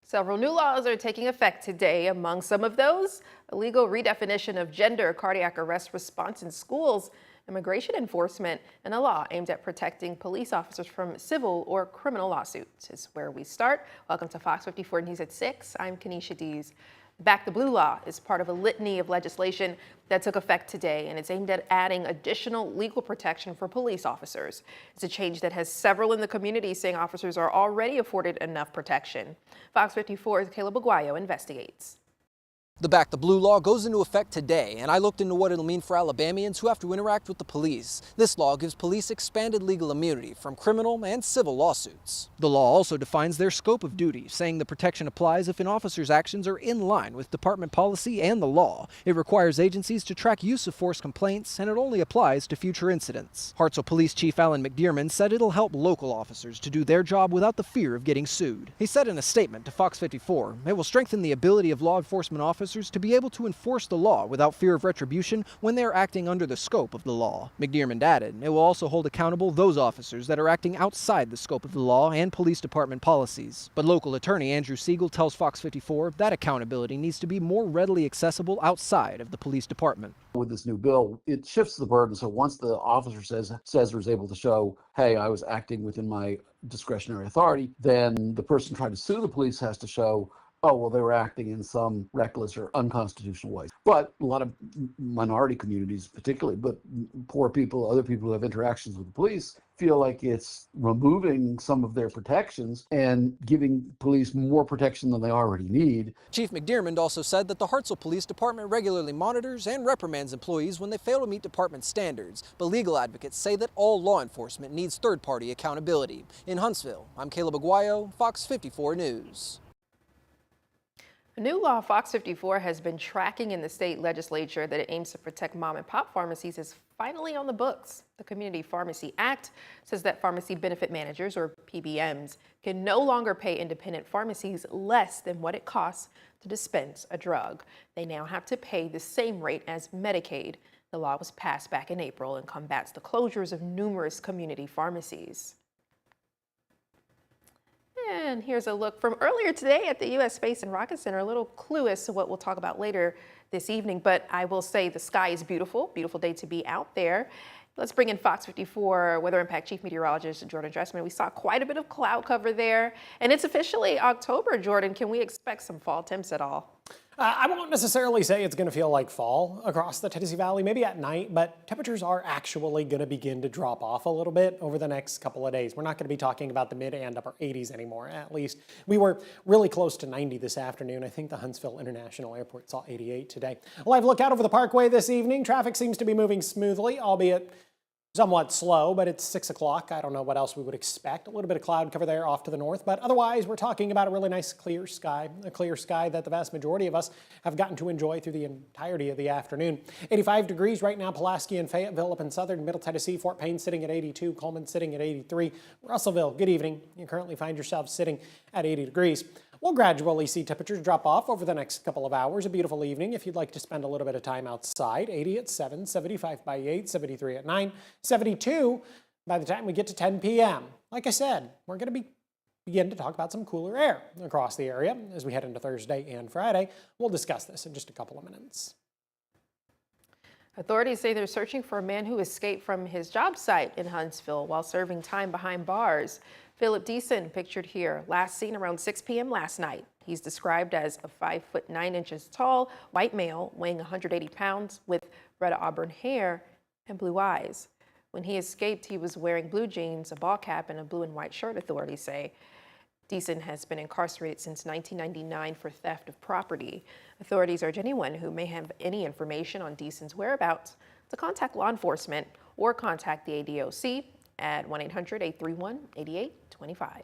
Several new laws are taking effect today. Among some of those, a legal redefinition of gender, cardiac arrest response in schools, immigration enforcement, and a law aimed at protecting police officers from civil or criminal lawsuits is where we start. Welcome to Fox 54 News at 6. I'm Kenesha Dees. Back the Blue law is part of a litany of legislation that took effect today, and it's aimed at adding additional legal protection for police officers. It's a change that has several in the community saying officers are already afforded enough protection. Fox 54's Caleb Aguayo investigates. The Back the Blue law goes into effect today, and I looked into what it'll mean for Alabamians who have to interact with the police. This law gives police expanded legal immunity from criminal and civil lawsuits. The law also defines their scope of duty, saying the protection applies if an officer's actions are in line with department policy and the law. It requires agencies to track use of force complaints, and it only applies to future incidents. Hartselle Police Chief Alan McDearman said it'll help local officers to do their job without the fear of getting sued. He said in a statement to Fox 54, it will strengthen the ability of law enforcement officers to be able to enforce the law without fear of retribution when they are acting under the scope of the law. McDearman added, it will also hold accountable those officers that are acting outside the scope of the law and police department policies. But local attorney Andrew Siegel tells Fox 54 that accountability needs to be more readily accessible outside of the police department. With this new bill, it shifts the burden. So once the officer says or is able to show, hey, I was acting within my discretionary authority, then the person trying to sue the police has to show, oh, well, they were acting in some reckless or unconstitutional ways. But a lot of minority communities particularly, but poor people, other people who have interactions with the police, feel like it's removing some of their protections and giving police more protection than they already need. Chief McDearman also said that the Hartselle Police Department regularly monitors and reprimands employees when they fail to meet department standards, but legal advocates say that all law enforcement needs third-party accountability. In Huntsville, I'm Caleb Aguayo, Fox 54 News. A new law Fox 54 has been tracking in the state legislature that it aims to protect mom and pop pharmacies is finally on the books. The Community Pharmacy Act says that pharmacy benefit managers, or PBMs, can no longer pay independent pharmacies less than what it costs to dispense a drug. They now have to pay the same rate as Medicaid. The law was passed back in April and combats the closures of numerous community pharmacies. And here's a look from earlier today at the U.S. Space and Rocket Center, a little clue as to what we'll talk about later this evening. But I will say the sky is beautiful, beautiful day to be out there. Let's bring in Fox 54 Weather Impact Chief Meteorologist Jordan Dressman. We saw quite a bit of cloud cover there, and it's officially October. Jordan, can we expect some fall temps at all? I won't necessarily say it's going to feel like fall across the Tennessee Valley, maybe at night, but temperatures are actually going to begin to drop off a little bit over the next couple of days. We're not going to be talking about the mid and upper 80s anymore, at least. We were really close to 90 this afternoon. I think the Huntsville International Airport saw 88 today. A live look out over the Parkway this evening. Traffic seems to be moving smoothly, albeit somewhat slow, but it's 6 o'clock. I don't know what else we would expect. A little bit of cloud cover there off to the north, but otherwise we're talking about a really nice clear sky, a clear sky that the vast majority of us have gotten to enjoy through the entirety of the afternoon. 85 degrees right now, Pulaski and Fayetteville up in southern Middle Tennessee, Fort Payne sitting at 82, Coleman sitting at 83, Russellville, good evening. You currently find yourself sitting at 80 degrees. We'll gradually see temperatures drop off over the next couple of hours. A beautiful evening if you'd like to spend a little bit of time outside. 80 at 7, 75 by 8, 73 at 9, 72 by the time we get to 10 p.m. Like I said, we're going to begin to talk about some cooler air across the area as we head into Thursday and Friday. We'll discuss this in just a couple of minutes. Authorities say they're searching for a man who escaped from his job site in Huntsville while serving time behind bars. Philip Deason, pictured here, last seen around 6 p.m. last night. He's described as a 5 foot 9 inches tall white male weighing 180 pounds with red auburn hair and blue eyes. When he escaped, he was wearing blue jeans, a ball cap, and a blue and white shirt, authorities say. Deason has been incarcerated since 1999 for theft of property. Authorities urge anyone who may have any information on Deason's whereabouts to contact law enforcement or contact the ADOC at 1-800-831-8825.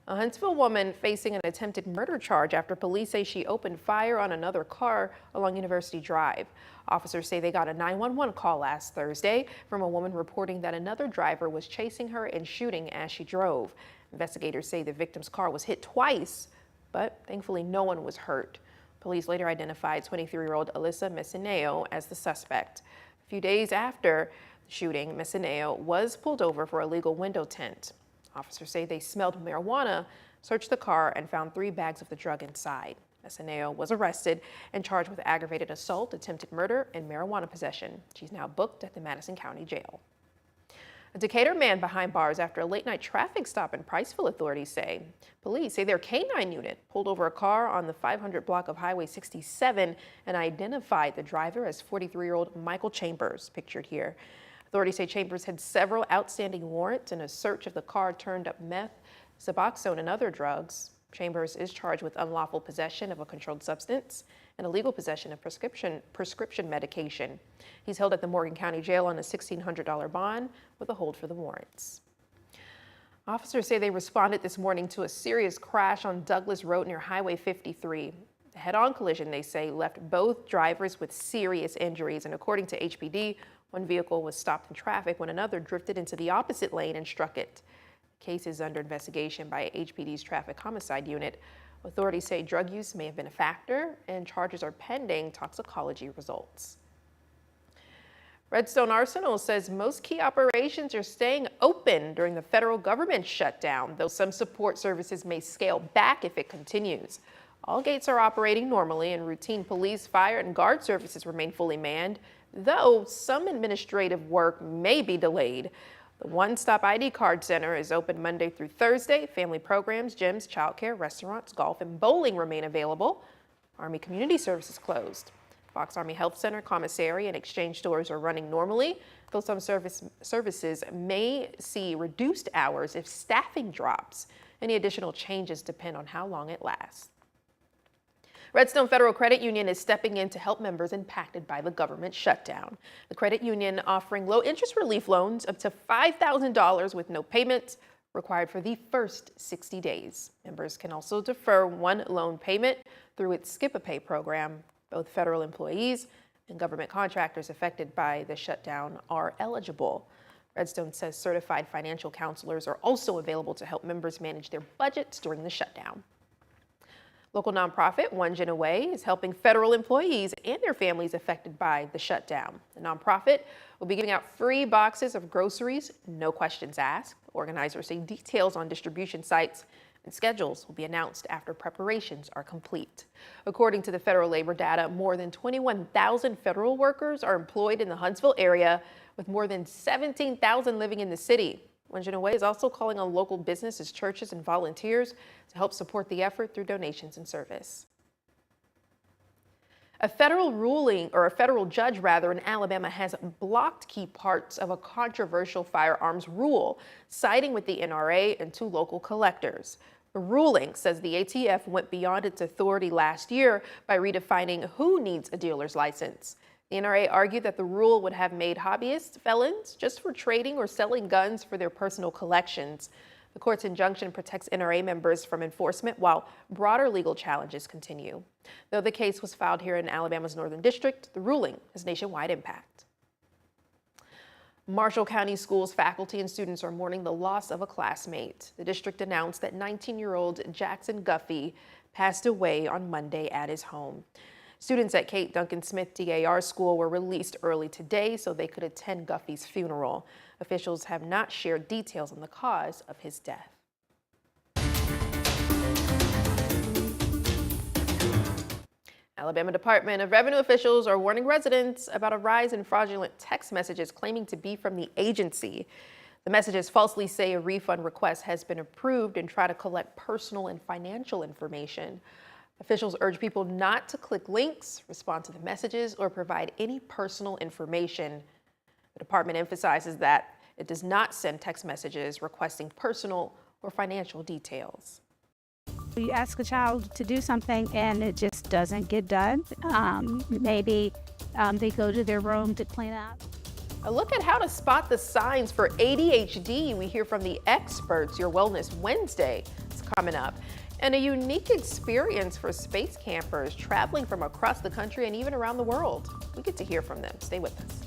A Huntsville woman facing an attempted murder charge after police say she opened fire on another car along University Drive. Officers say they got a 911 call last Thursday from a woman reporting that another driver was chasing her and shooting as she drove. Investigators say the victim's car was hit twice, but thankfully no one was hurt. Police later identified 23-year-old Alyssa Messineo as the suspect. A few days after the shooting, Messineo was pulled over for illegal window tint. Officers say they smelled marijuana, searched the car and found 3 bags of the drug inside. Eseneo was arrested and charged with aggravated assault, attempted murder, and marijuana possession. She's now booked at the Madison County Jail. A Decatur man behind bars after a late-night traffic stop in Priceville, authorities say. Police say their K-9 unit pulled over a car on the 500 block of Highway 67 and identified the driver as 43-year-old Michael Chambers, pictured here. Authorities say Chambers had several outstanding warrants, and a search of the car turned up meth, Suboxone, and other drugs. Chambers is charged with unlawful possession of a controlled substance and illegal possession of prescription medication. He's held at the Morgan County Jail on a $1,600 bond with a hold for the warrants. Officers say they responded this morning to a serious crash on Douglas Road near Highway 53. The head-on collision, they say, left both drivers with serious injuries, and according to HPD, one vehicle was stopped in traffic when another drifted into the opposite lane and struck it. The case is under investigation by HPD's Traffic Homicide Unit. Authorities say drug use may have been a factor, and charges are pending toxicology results. Redstone Arsenal says most key operations are staying open during the federal government shutdown, though some support services may scale back if it continues. All gates are operating normally, and routine police, fire, and guard services remain fully manned, though some administrative work may be delayed. The One Stop ID Card Center is open Monday through Thursday. Family programs, gyms, childcare, restaurants, golf, and bowling remain available. Army Community Services closed. Fox Army Health Center, commissary, and exchange stores are running normally, though some services may see reduced hours if staffing drops. Any additional changes depend on how long it lasts. Redstone Federal Credit Union is stepping in to help members impacted by the government shutdown. The credit union offering low-interest relief loans up to $5,000 with no payments required for the first 60 days. Members can also defer one loan payment through its Skip-a-Pay program. Both federal employees and government contractors affected by the shutdown are eligible. Redstone says certified financial counselors are also available to help members manage their budgets during the shutdown. Local nonprofit One Gen Away is helping federal employees and their families affected by the shutdown. The nonprofit will be giving out free boxes of groceries, no questions asked. Organizers say details on distribution sites and schedules will be announced after preparations are complete. According to the federal labor data, more than 21,000 federal workers are employed in the Huntsville area, with more than 17,000 living in the city. One Gen Away is also calling on local businesses, churches, and volunteers to help support the effort through donations and service. A federal judge in Alabama has blocked key parts of a controversial firearms rule, siding with the NRA and 2 local collectors. The ruling says the ATF went beyond its authority last year by redefining who needs a dealer's license. The NRA argued that the rule would have made hobbyists felons just for trading or selling guns for their personal collections. The court's injunction protects NRA members from enforcement while broader legal challenges continue. Though the case was filed here in Alabama's Northern District, the ruling has nationwide impact. Marshall County Schools faculty and students are mourning the loss of a classmate. The district announced that 19-year-old Jackson Guffey passed away on Monday at his home. Students at Kate Duncan Smith DAR school were released early today so they could attend Guffey's funeral. Officials have not shared details on the cause of his death. Alabama Department of Revenue officials are warning residents about a rise in fraudulent text messages claiming to be from the agency. The messages falsely say a refund request has been approved and try to collect personal and financial information. Officials urge people not to click links, respond to the messages, or provide any personal information. The department emphasizes that it does not send text messages requesting personal or financial details. You ask a child to do something and it just doesn't get done. Maybe they go to their room to clean up. A look at how to spot the signs for ADHD. We hear from the experts. Your Wellness Wednesday is coming up. And a unique experience for space campers traveling from across the country and even around the world. We get to hear from them. Stay with us.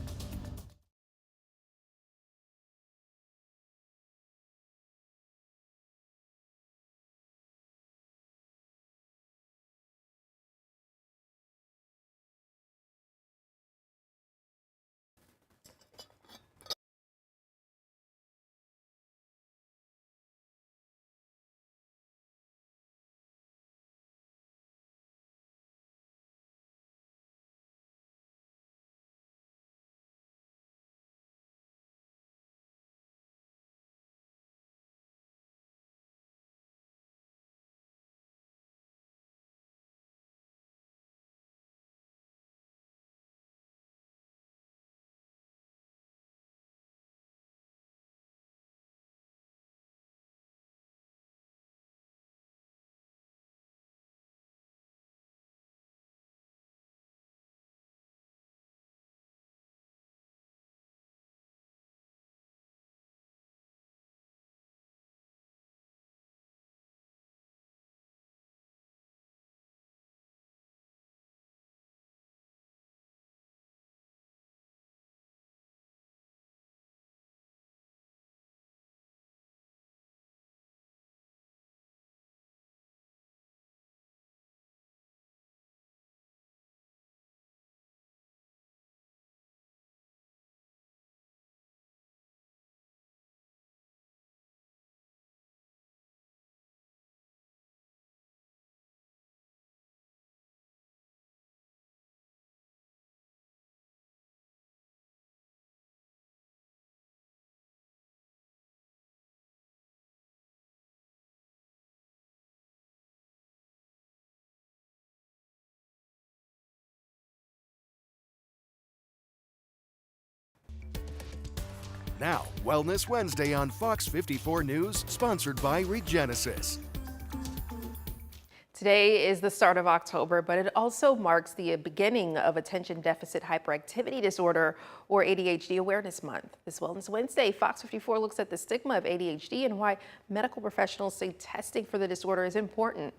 Now, Wellness Wednesday on Fox 54 News, sponsored by Regenesis. Today is the start of October, but it also marks the beginning of Attention Deficit Hyperactivity Disorder, or ADHD Awareness Month. This Wellness Wednesday, Fox 54 looks at the stigma of ADHD and why medical professionals say testing for the disorder is important.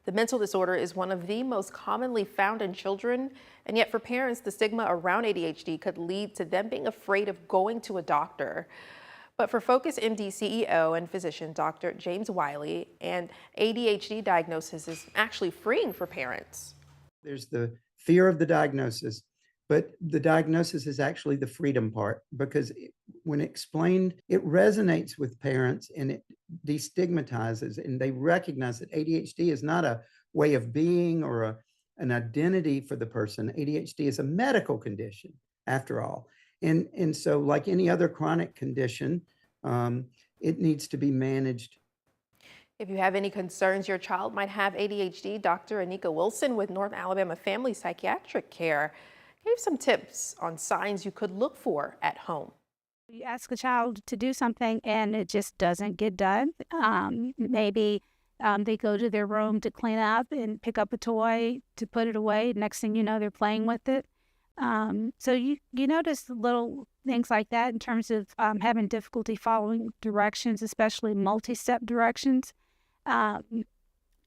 The mental disorder is one of the most commonly found in children, and yet for parents, the stigma around ADHD could lead to them being afraid of going to a doctor. But for Focus MD CEO and physician Dr. James Wiley, and ADHD diagnosis is actually freeing for parents. There's the fear of the diagnosis, but the diagnosis is actually the freedom part, because when explained, it resonates with parents and it destigmatizes, and they recognize that ADHD is not a way of being or an identity for the person. ADHD is a medical condition, after all. And so, like any other chronic condition, it needs to be managed. If you have any concerns your child might have ADHD, Dr. Anika Wilson with North Alabama Family Psychiatric Care gave some tips on signs you could look for at home. You ask a child to do something and it just doesn't get done. Maybe they go to their room to clean up and pick up a toy to put it away. Next thing you know, they're playing with it. So you notice little things like that in terms of having difficulty following directions, especially multi-step directions.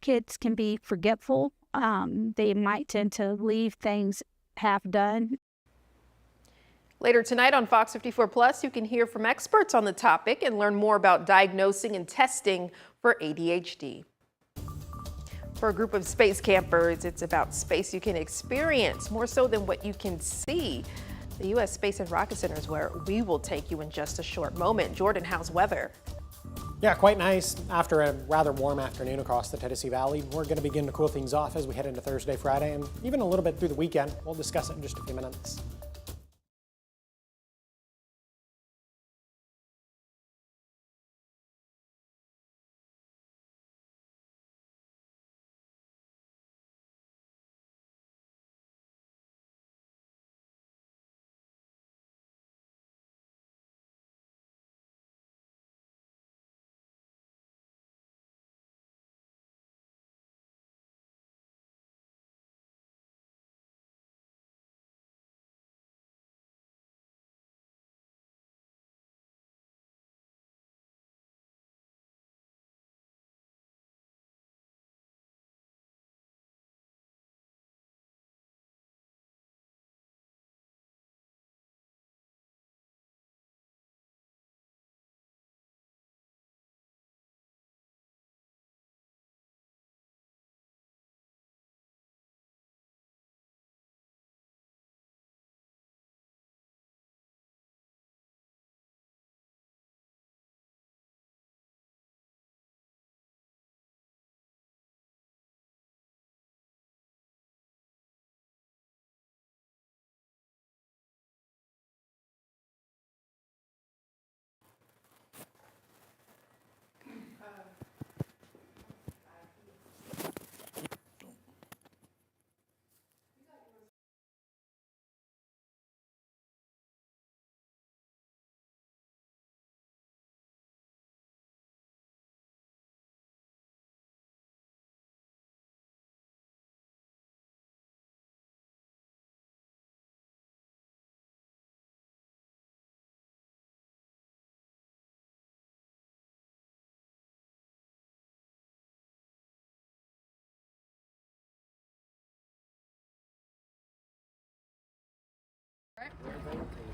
Kids can be forgetful. They might tend to leave things half done. Later tonight on Fox 54 Plus, you can hear from experts on the topic and learn more about diagnosing and testing for ADHD. For a group of space campers, it's about space you can experience more so than what you can see. The U.S. Space and Rocket Center is where we will take you in just a short moment. Jordan, how's weather? Yeah, quite nice. After a rather warm afternoon across the Tennessee Valley, we're going to begin to cool things off as we head into Thursday, Friday, and even a little bit through the weekend. We'll discuss it in just a few minutes.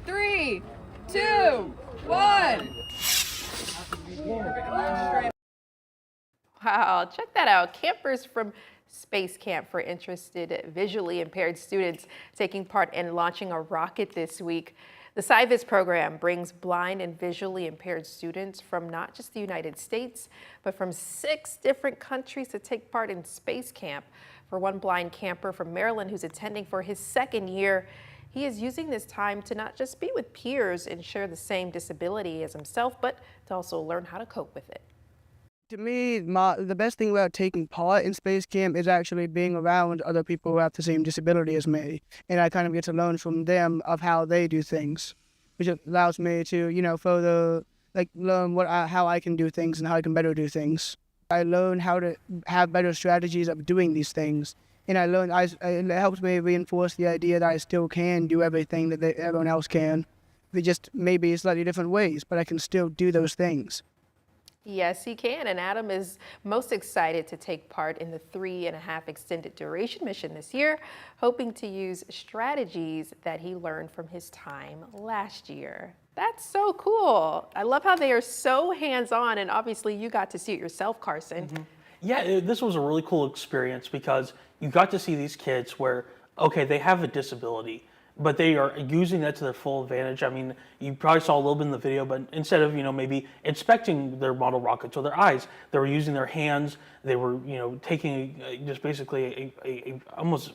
Three, two, one. Wow, check that out. Campers from Space Camp for interested visually impaired students taking part in launching a rocket this week. The SciVis program brings blind and visually impaired students from not just the United States, but from 6 different countries to take part in Space Camp. For one blind camper from Maryland who's attending for his 2nd year, he is using this time to not just be with peers and share the same disability as himself, but to also learn how to cope with it. To me, the best thing about taking part in Space Camp is actually being around other people who have the same disability as me. And I kind of get to learn from them of how they do things. which allows me to, further learn how I can do things and how I can better do things. I learn how to have better strategies of doing these things. And it helps me reinforce the idea that I still can do everything that everyone else can. It just maybe slightly different ways, but I can still do those things. Yes, he can. And Adam is most excited to take part in the 3.5 extended duration mission this year, hoping to use strategies that he learned from his time last year. That's so cool. I love how they are so hands-on, and obviously you got to see it yourself, Carson. Mm-hmm. Yeah, this was a really cool experience because you got to see these kids where, okay, they have a disability, but they are using that to their full advantage. I mean, you probably saw a little bit in the video, but instead of, maybe inspecting their model rockets with their eyes, they were using their hands. They were, taking just basically almost,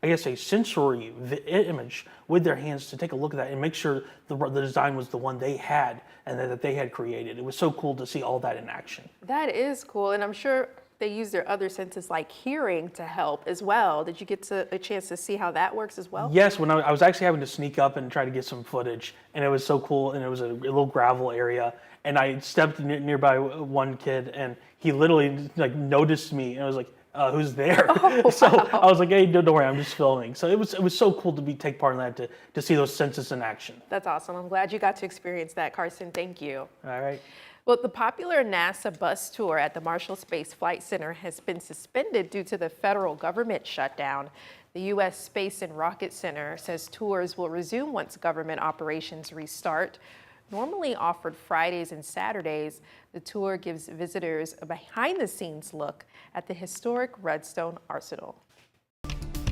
I guess, a sensory image with their hands to take a look at that and make sure the design was the one they had and that they had created. It was so cool to see all that in action. That is cool, and I'm sure they use their other senses like hearing to help as well. Did you get a chance to see how that works as well? Yes, when I was actually having to sneak up and try to get some footage, and it was so cool, and it was a little gravel area, and I stepped nearby one kid, and he literally noticed me, and I was like, who's there? Oh, So wow. I was like, hey, don't worry, I'm just filming. So it was so cool to take part in that, to see those senses in action. That's awesome. I'm glad you got to experience that, Carson. Thank you. All right. Well, the popular NASA bus tour at the Marshall Space Flight Center has been suspended due to the federal government shutdown. The U.S. Space and Rocket Center says tours will resume once government operations restart. Normally offered Fridays and Saturdays, the tour gives visitors a behind-the-scenes look at the historic Redstone Arsenal.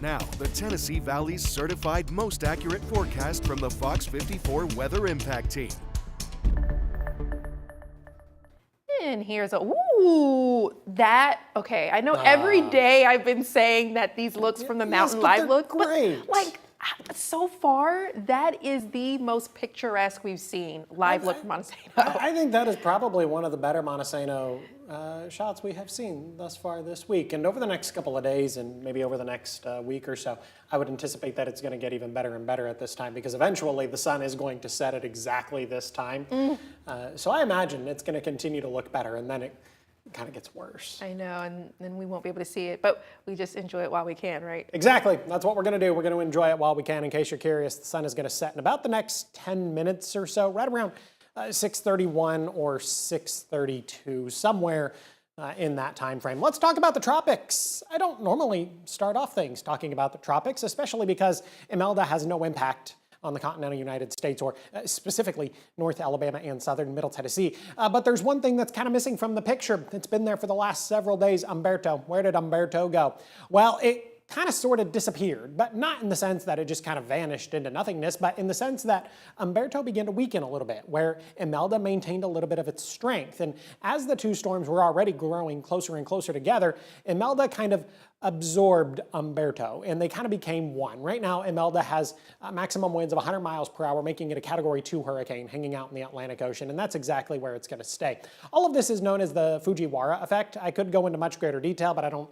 Now, the Tennessee Valley's certified most accurate forecast from the FOX54 Weather Impact Team. And here's okay, I know every day I've been saying that these looks from the Mountain Live look, great. but so far, that is the most picturesque we've seen live look from Montesano. I think that is probably one of the better Montesano shots we have seen thus far this week. And over the next couple of days and maybe over the next week or so, I would anticipate that it's going to get even better and better at this time because eventually the sun is going to set at exactly this time. So I imagine it's going to continue to look better, and then it kind of gets worse. I know, and then we won't be able to see it, but we just enjoy it while we can, right? Exactly. That's what we're going to do. We're going to enjoy it while we can. In case you're curious, the sun is going to set in about the next 10 minutes or so, right around 6:31 or 6:32, somewhere in that time frame. Let's talk about the tropics. I don't normally start off things talking about the tropics, especially because Imelda has no impact on the continental United States, or specifically North Alabama and southern Middle Tennessee. But there's one thing that's kind of missing from the picture. It's been there for the last several days, Umberto. Where did Umberto go? Well, it kind of sort of disappeared, but not in the sense that it just kind of vanished into nothingness, but in the sense that Umberto began to weaken a little bit, where Imelda maintained a little bit of its strength. And as the two storms were already growing closer and closer together, Imelda kind of absorbed Umberto, and they kind of became one. Right now, Imelda has maximum winds of 100 miles per hour, making it a Category 2 hurricane hanging out in the Atlantic Ocean, and that's exactly where it's going to stay. All of this is known as the Fujiwara effect. I could go into much greater detail, but I don't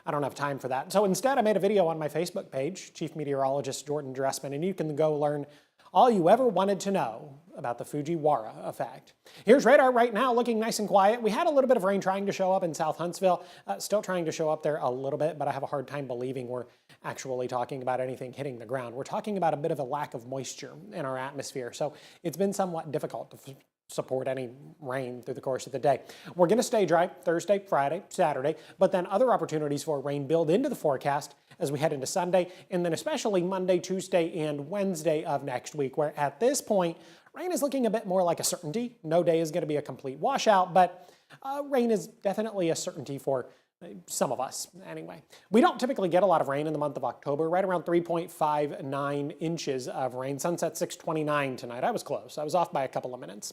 have time for that. So instead, I made a video on my Facebook page, Chief Meteorologist Jordan Dressman, and you can go learn all you ever wanted to know about the Fujiwara effect. Here's radar right now, looking nice and quiet. We had a little bit of rain trying to show up in South Huntsville, still trying to show up there a little bit, but I have a hard time believing we're actually talking about anything hitting the ground. We're talking about a bit of a lack of moisture in our atmosphere, so it's been somewhat difficult to support any rain through the course of the day. We're going to stay dry Thursday, Friday, Saturday, but then other opportunities for rain build into the forecast as we head into Sunday, and then especially Monday, Tuesday, and Wednesday of next week, where at this point, rain is looking a bit more like a certainty. No day is going to be a complete washout, but rain is definitely a certainty for some of us, anyway. We don't typically get a lot of rain in the month of October, right around 3.59 inches of rain. Sunset 6:29 tonight. I was close. I was off by a couple of minutes.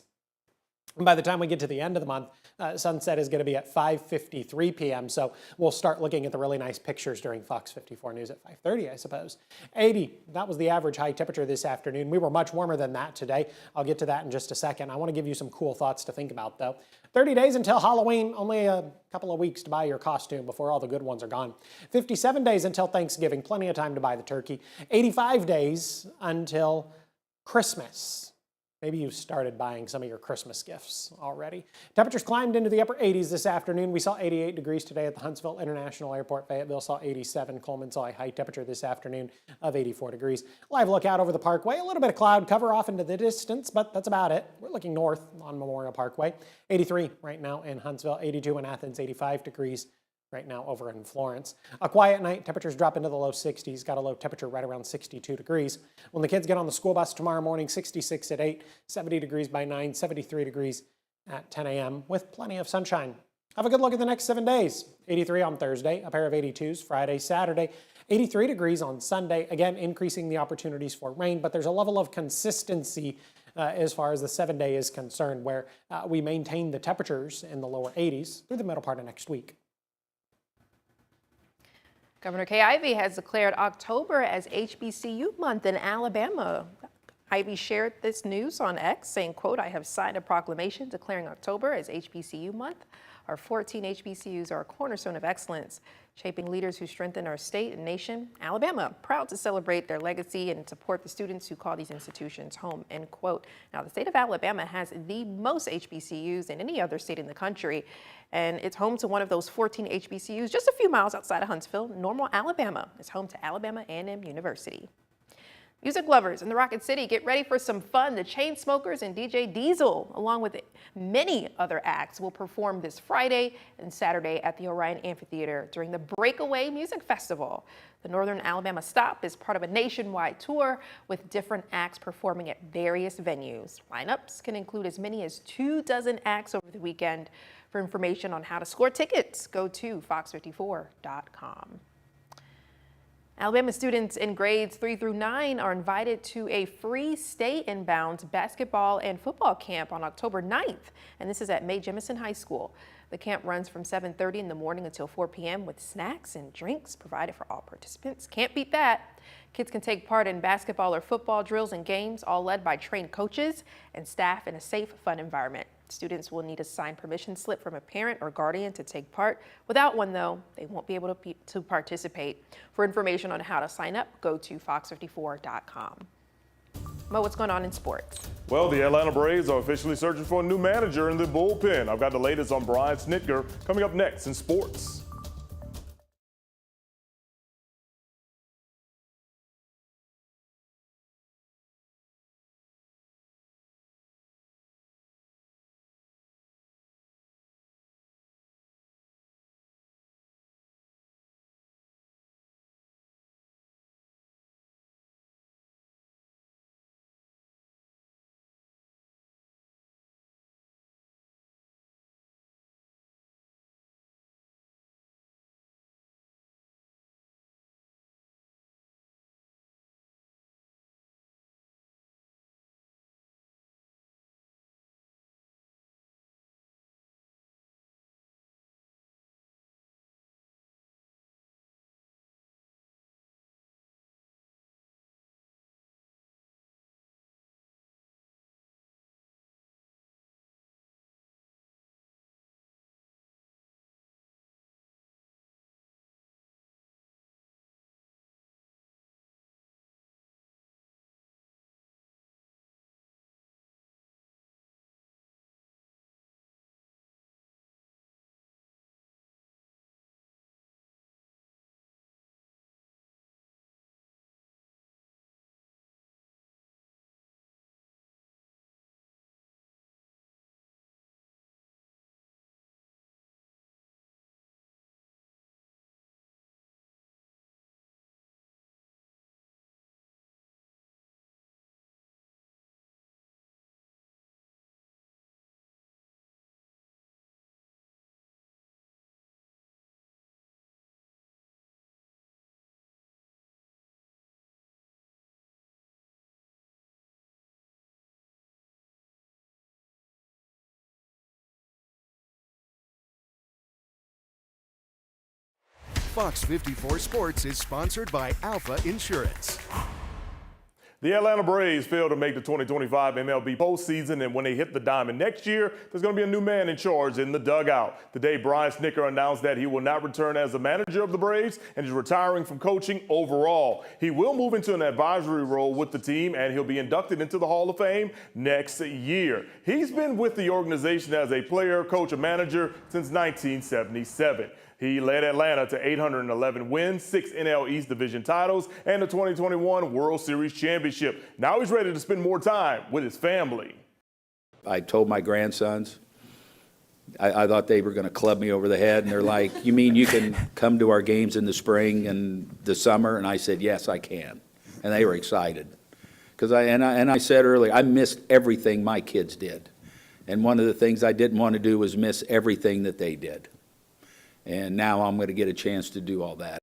And by the time we get to the end of the month, sunset is going to be at 5:53 p.m., so we'll start looking at the really nice pictures during Fox 54 News at 5:30, I suppose. 80, that was the average high temperature this afternoon. We were much warmer than that today. I'll get to that in just a second. I want to give you some cool thoughts to think about, though. 30 days until Halloween, only a couple of weeks to buy your costume before all the good ones are gone. 57 days until Thanksgiving, plenty of time to buy the turkey. 85 days until Christmas. Maybe you started buying some of your Christmas gifts already. Temperatures climbed into the upper 80s this afternoon. We saw 88 degrees today at the Huntsville International Airport. Fayetteville saw 87. Coleman saw a high temperature this afternoon of 84 degrees. Live look out over the Parkway. A little bit of cloud cover off into the distance, but that's about it. We're looking north on Memorial Parkway. 83 right now in Huntsville, 82 in Athens, 85 degrees right now over in Florence. A quiet night, temperatures drop into the low 60s, got a low temperature right around 62 degrees. When the kids get on the school bus tomorrow morning, 66 at 8, 70 degrees by 9, 73 degrees at 10 a.m. with plenty of sunshine. Have a good look at the next 7 days. 83 on Thursday, a pair of 82s Friday, Saturday, 83 degrees on Sunday, again increasing the opportunities for rain, but there's a level of consistency as far as the 7-day is concerned where we maintain the temperatures in the lower 80s through the middle part of next week. Governor Kay Ivey has declared October as HBCU month in Alabama. Ivey shared this news on X saying, quote, "I have signed a proclamation declaring October as HBCU month. Our 14 HBCUs are a cornerstone of excellence, shaping leaders who strengthen our state and nation. Alabama, proud to celebrate their legacy and support the students who call these institutions home," end quote. Now, the state of Alabama has the most HBCUs than any other state in the country, and it's home to one of those 14 HBCUs just a few miles outside of Huntsville. Normal, Alabama is home to Alabama A&M University. Music lovers in the Rocket City, get ready for some fun. The Chainsmokers and DJ Diesel, along with many other acts, will perform this Friday and Saturday at the Orion Amphitheater during the Breakaway Music Festival. The Northern Alabama stop is part of a nationwide tour with different acts performing at various venues. Lineups can include as many as 24 acts over the weekend. For information on how to score tickets, go to fox54.com. Alabama students in grades 3 through 9 are invited to a free Stay Inbound basketball and football camp on October 9th, and this is at Mae Jemison High School. The camp runs from 7:30 in the morning until 4 p.m. with snacks and drinks provided for all participants. Can't beat that. Kids can take part in basketball or football drills and games, all led by trained coaches and staff in a safe, fun environment. Students will need a signed permission slip from a parent or guardian to take part. Without one, though, they won't be able to participate. For information on how to sign up, go to fox54.com. Mo, what's going on in sports? Well, the Atlanta Braves are officially searching for a new manager in the bullpen. I've got the latest on Brian Snitker coming up next in sports. Fox 54 Sports is sponsored by Alpha Insurance. The Atlanta Braves failed to make the 2025 MLB postseason, and when they hit the diamond next year, there's going to be a new man in charge in the dugout. Today, Brian Snitker announced that he will not return as the manager of the Braves and is retiring from coaching overall. He will move into an advisory role with the team, and he'll be inducted into the Hall of Fame next year. He's been with the organization as a player, coach, and manager since 1977. He led Atlanta to 811 wins, 6 NL East Division titles, and the 2021 World Series championship. Now he's ready to spend more time with his family. I told my grandsons, I thought they were going to club me over the head, and they're like, "You mean you can come to our games in the spring and the summer?" And I said, "Yes, I can." And they were excited. Because I said earlier, I missed everything my kids did. And one of the things I didn't want to do was miss everything that they did. And now I'm going to get a chance to do all that.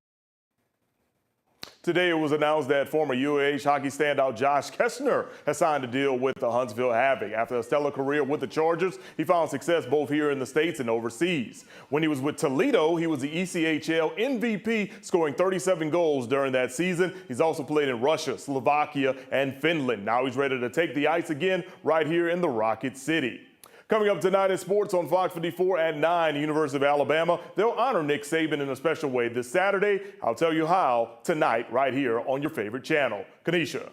Today, it was announced that former UAH hockey standout Josh Kessner has signed a deal with the Huntsville Havoc. After a stellar career with the Chargers, he found success both here in the States and overseas. When he was with Toledo, he was the ECHL MVP, scoring 37 goals during that season. He's also played in Russia, Slovakia, and Finland. Now he's ready to take the ice again right here in the Rocket City. Coming up tonight in sports on Fox 54 at 9, the University of Alabama. They'll honor Nick Saban in a special way this Saturday. I'll tell you how tonight right here on your favorite channel. Kanisha.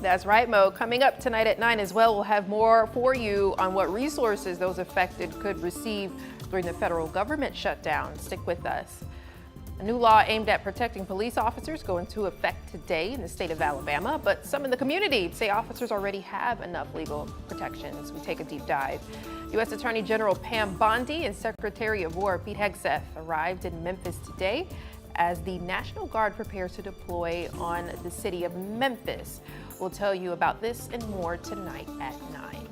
That's right, Mo. Coming up tonight at 9 as well, we'll have more for you on what resources those affected could receive during the federal government shutdown. Stick with us. A new law aimed at protecting police officers go into effect today in the state of Alabama, but some in the community say officers already have enough legal protections. We take a deep dive. U.S. Attorney General Pam Bondi and Secretary of War Pete Hegseth arrived in Memphis today as the National Guard prepares to deploy on the city of Memphis. We'll tell you about this and more tonight at 9.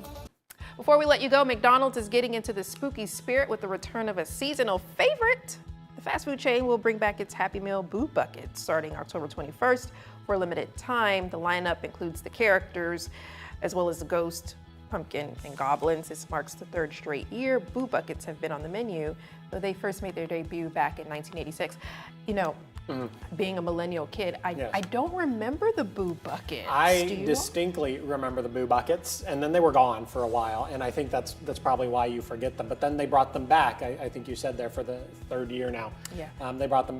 Before we let you go, McDonald's is getting into the spooky spirit with the return of a seasonal favorite. The fast food chain will bring back its Happy Meal Boo Bucket starting October 21st for a limited time. The lineup includes the characters as well as the ghost, pumpkin, and goblins. This marks the 3rd straight year Boo Buckets have been on the menu, though they first made their debut back in 1986. You know, being a millennial kid, I don't remember the Boo Buckets. I distinctly remember the Boo Buckets, and then they were gone for a while, and I think that's probably why you forget them. But then they brought them back. I think you said there for the 3rd year now. Yeah. They brought them back.